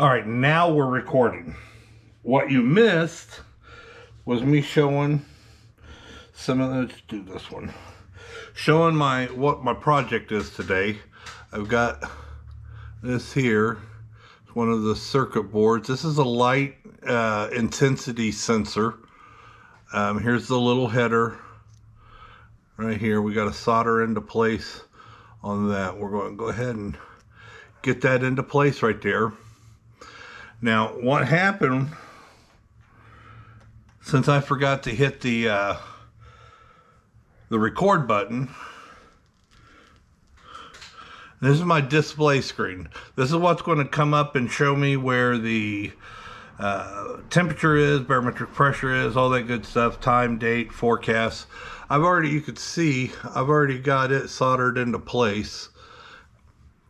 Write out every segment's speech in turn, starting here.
All right, now we're recording. What you missed was me showing some of the, let's do this one. Showing what my project is today. I've got this here. It's one of the circuit boards. This is a light intensity sensor. Here's the little header right here. We got to solder into place on that. We're going to go ahead and get that into place right there. Now, what happened, since I forgot to hit the record button, this is my display screen. This is what's going to come up and show me where the temperature is, barometric pressure is, all that good stuff, time, date, forecast. You could see, I've already got it soldered into place.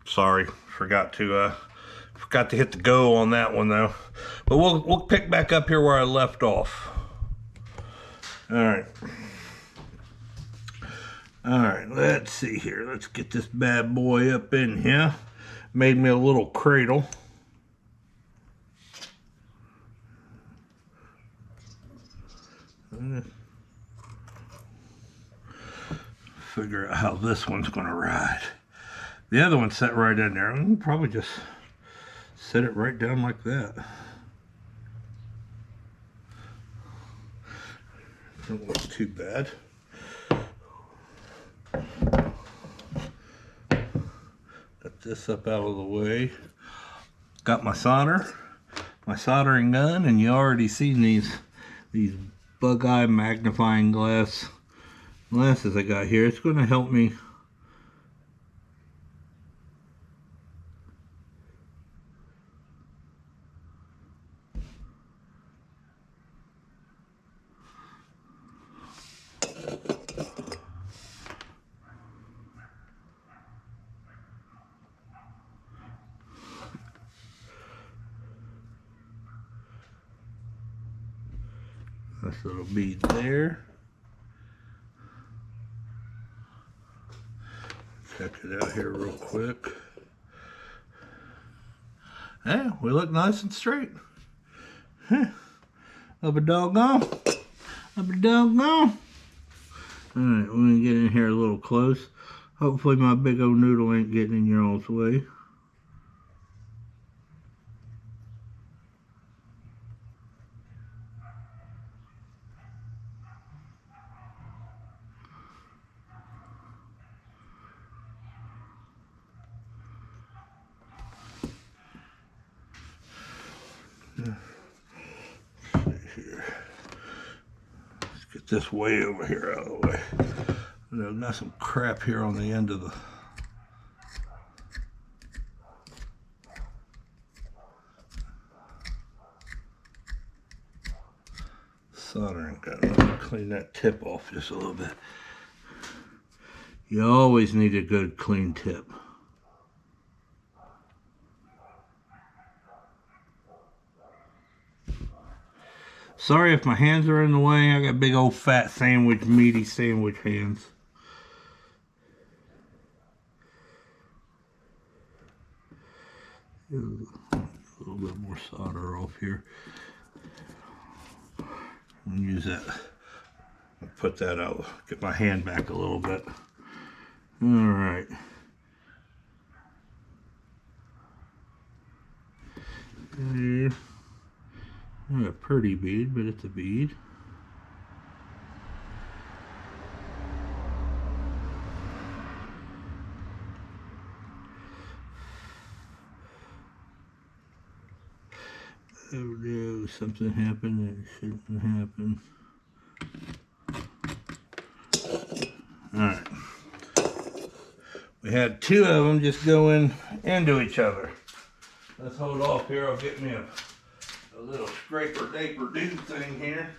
Sorry, forgot to hit the go on that one though. But we'll pick back up here where I left off. All right, let's see here. Let's get this bad boy up in here. Made me a little cradle. Figure out how this one's gonna ride. The other one's set right in there. I'll probably just set it right down like that. Don't look too bad. Got this up out of the way. Got my soldering gun, and you already seen these bug eye magnifying glasses I got here. It's going to help me this little bead there. Check it out here real quick. Yeah, we look nice and straight. Huh. Up a doggone. Up a doggone. Alright, we're gonna get in here a little close. Hopefully my big old noodle ain't getting in your all's way. Let's get this way over here out of the way. I've got some crap here on the end of the soldering gun. Let me clean that tip off just a little bit. You always need a good clean tip. Sorry if my hands are in the way. I got big old fat meaty sandwich hands. A little bit more solder off here. And use that. I'll put that out. Get my hand back a little bit. All right. There. Not a pretty bead, but it's a bead. Oh no, something happened that shouldn't happen. Alright. We had two of them just go into each other. Let's hold off here. I'll get me a little scraper-daper-doo thing here.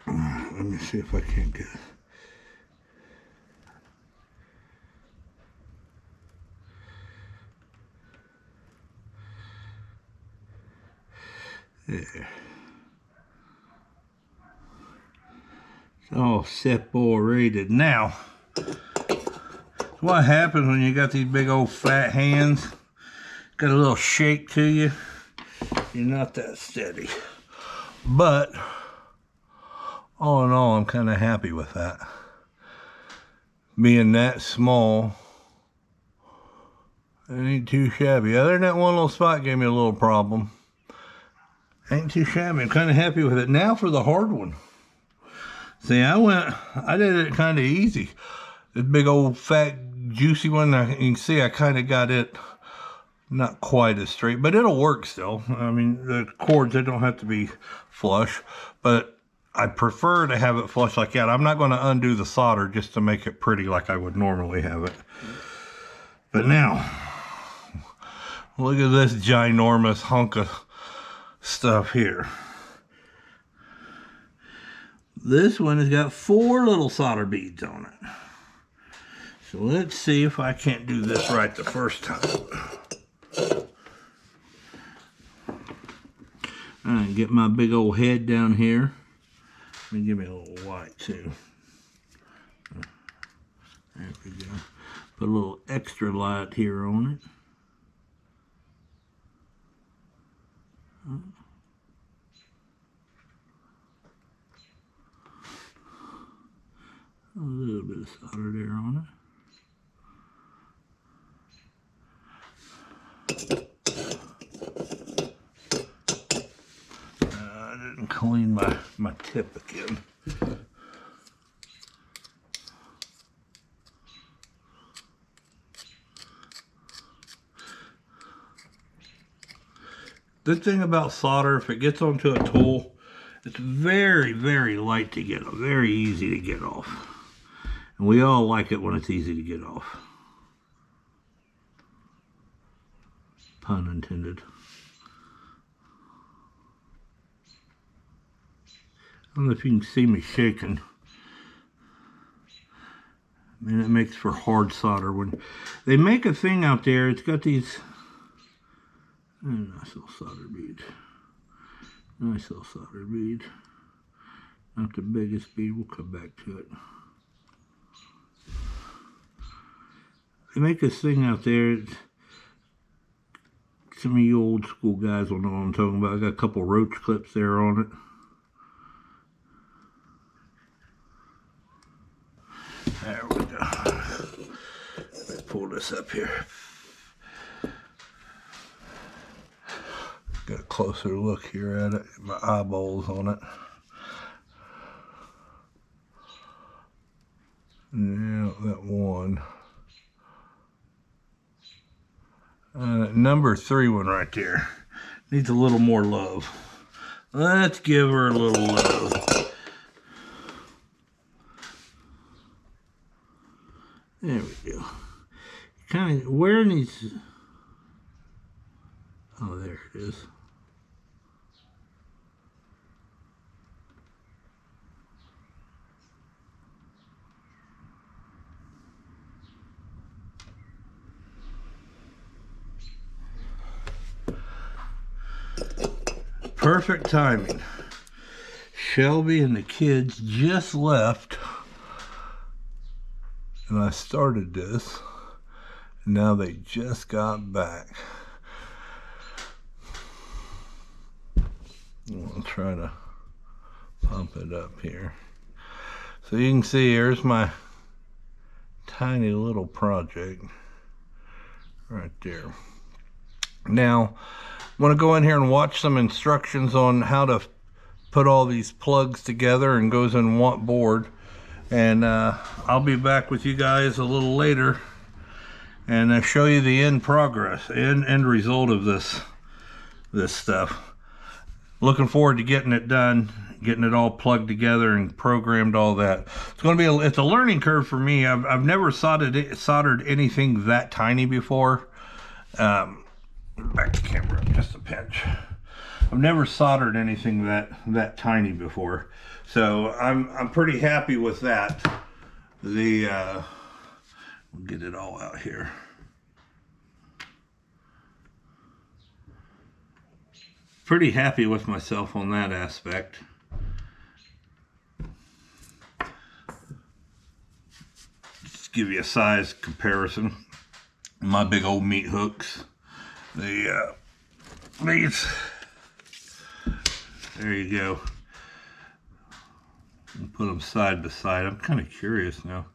Let me see if I can't get it. all separated. Now, what happens when you got these big old fat hands? Got a little shake to you. You're not that steady. But all in all, I'm kind of happy with that. Being that small, it ain't too shabby. Other than that one little spot gave me a little problem. Ain't too shabby. I'm kind of happy with it. Now for the hard one. See, I did it kind of easy. This big old fat juicy one, you can see I kind of got it not quite as straight, but it'll work still. I mean, the cords, they don't have to be flush, but I prefer to have it flush like that. I'm not going to undo the solder just to make it pretty like I would normally have it. But now, look at this ginormous hunk of stuff here. This one has got 4 little solder beads on it. So let's see if I can't do this right the first time. All right, get my big old head down here. Let me give me a little white too. There we go. Put a little extra light here on it. A little bit of solder there on it. I didn't clean my tip again. Good thing about solder, if it gets onto a tool, it's very, very light to get off, very easy to get off. And we all like it when it's easy to get off. Pun intended. I don't know if you can see me shaking. I mean, it makes for hard solder. When they make a thing out there, it's got these nice little solder bead. Nice little solder bead. Not the biggest bead, we'll come back to it. They make this thing out there. Some of you old school guys will know what I'm talking about. I got a couple roach clips there on it. There we go. Let me pull this up here. Get a closer look here at it. My eyeballs on it. Yeah, that one. Number 3 one right there. Needs a little more love. Let's give her a little love. There we go. Kind of wearing these. Oh, there it is. Perfect timing. Shelby and the kids just left, and I started this, and now they just got back. I'll try to pump it up here. So you can see here's my tiny little project right there. Now, I'm going to go in here and watch some instructions on how to put all these plugs together and goes in what board. And I'll be back with you guys a little later and show you the end progress, end result of this stuff. Looking forward to getting it done, getting it all plugged together and programmed, all that. It's going to be it's a learning curve for me. I've never soldered anything that tiny before. Back the camera up just a pinch. I've never soldered anything that tiny before, so I'm pretty happy with that. We'll get it all out here. Pretty happy with myself on that aspect. just give you a size comparison. My big old meat hooks. These, there you go. I'll put them side by side. I'm kind of curious now.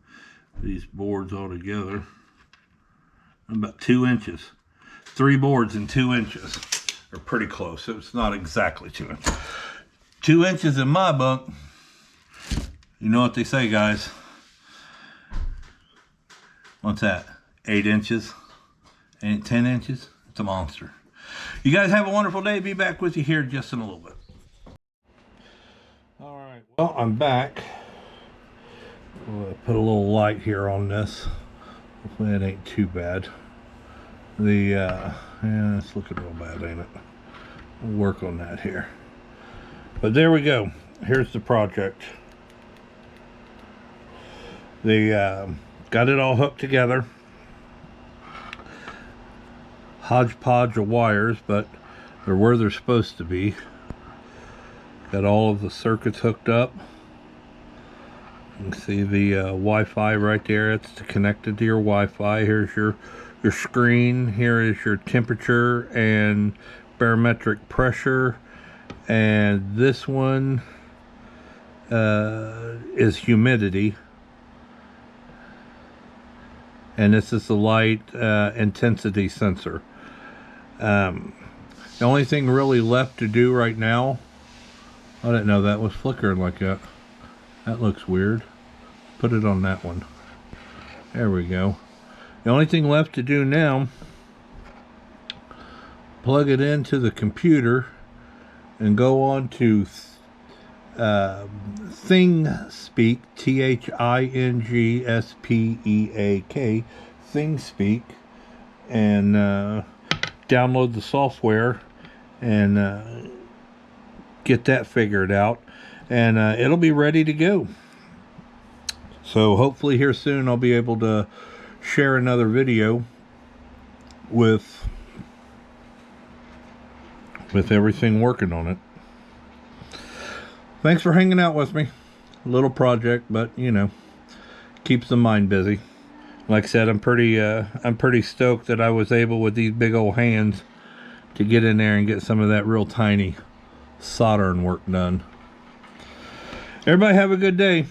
These boards all together. About 2 inches. 3 boards in 2 inches. Are pretty close. It's not exactly 2 inches. 2 inches in my book. You know what they say, guys. What's that? 8 inches? 10 inches? It's a monster. You guys have a wonderful day. Be back with you here just in a little bit. All right. Well, I'm back. I'll put a little light here on this. Hopefully it ain't too bad. Yeah, it's looking real bad, ain't it? We'll work on that here. But there we go. Here's the project. They got it all hooked together. Hodgepodge of wires, but they're where they're supposed to be. Got all of the circuits hooked up. You can see the Wi-Fi right there. It's connected to your Wi-Fi. Here's your screen. Here is your temperature and barometric pressure. And this one is humidity. And this is the light intensity sensor. The only thing really left to do right now, I didn't know that was flickering like that. That looks weird. Put it on that one. There we go. The only thing left to do now, plug it into the computer and go on to ThingSpeak, ThingSpeak, ThingSpeak, and download the software and get that figured out, and it'll be ready to go. So hopefully here soon I'll be able to share another video with everything working on it. Thanks for hanging out with me. A little project, but you know, keeps the mind busy. Like I said, I'm pretty stoked that I was able with these big old hands to get in there and get some of that real tiny soldering work done. Everybody have a good day.